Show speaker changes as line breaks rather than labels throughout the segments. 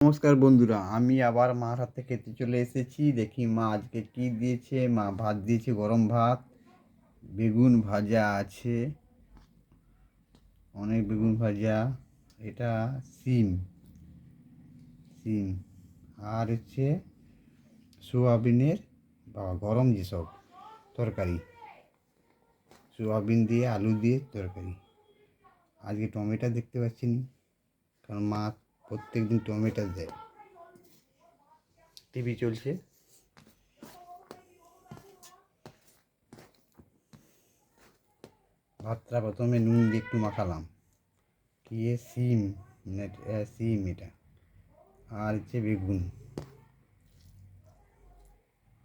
নমস্কার বন্ধুরা, আমি আবার মার হাত থেকে খেতে চলে এসেছি। দেখি মা আজকে কি দিয়েছে। মা ভাত দিয়েছে, গরম ভাত, বেগুন ভাজা আছে, অনেক বেগুন ভাজা, এটা সিম সিম আর হচ্ছে সোয়াবিনের বা গরম যেসব তরকারি, সোয়াবিন দিয়ে আলু দিয়ে তরকারি। আজকে টমেটো দেখতে পাচ্ছি না, কারণ মা প্রত্যেক দিন টমেটো দেয়। টিভি চলছে। ভাতটা প্রথমে নুন দিয়ে একটু মাখালাম, দিয়ে সিম সিম এটা আর হচ্ছে বেগুন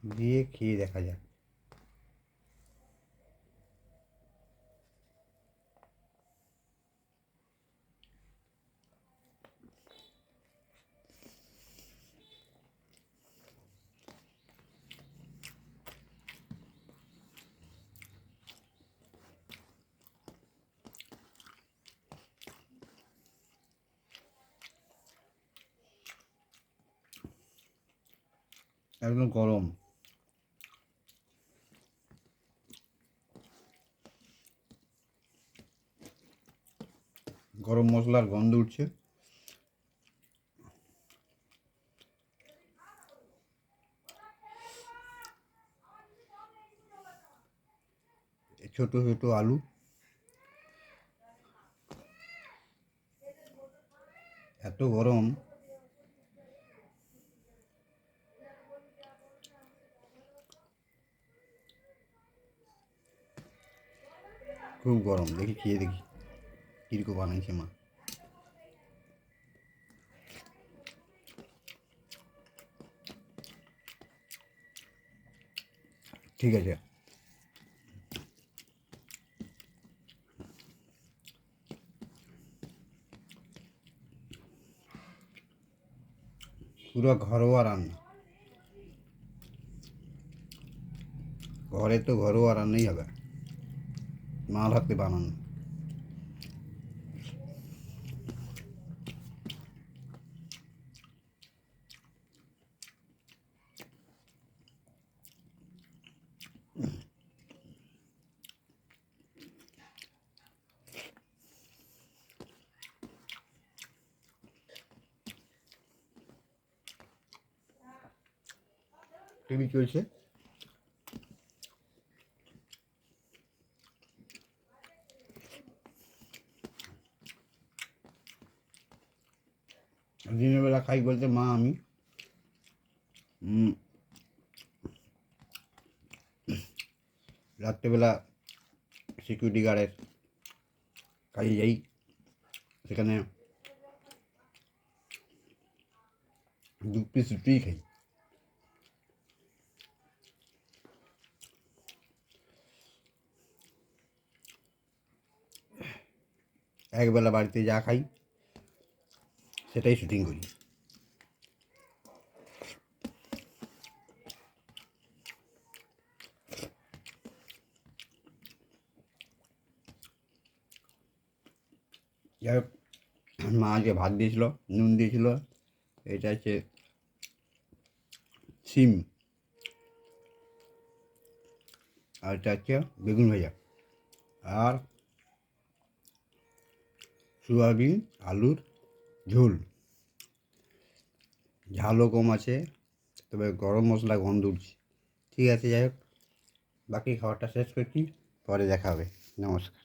দিয়ে খেয়ে দেখা যাক। একদম গরম, গরম মশলার গন্ধ উঠছে। ছোট ছোট আলু, এত গরম, খুব গরম। দেখি খেয়ে দেখি কীরকম বানাইছে মা। ঠিক আছে, পুরো ঘরোয়া রান্না। ঘরে তো ঘরোয়া রান্নাই হবে, মার হাতে বানানো। টিভি চলছে। দিনের বেলা খাই বলতে মা আমি রাত্রেবেলা সিকিউরিটি গার্ডের কাজে যাই, সেখানে দু পিস রুটিই খাই। একবেলা বাড়িতে যা খাই সেটাই শুটিং করি। যাই হোক, মা আজকে ভাত দিয়েছিল, নুন দিয়েছিল, এটা হচ্ছে সিম, আর এটা হচ্ছে বেগুন ভাজা, আর সোয়াবিন আলুর ঝোল। ঝালও কম আছে, তবে গরম মশলা গন্ধ উঠছে। ঠিক আছে, যাই হোক, বাকি খাবারটা শেষ করছি, পরে দেখা হবে। নমস্কার।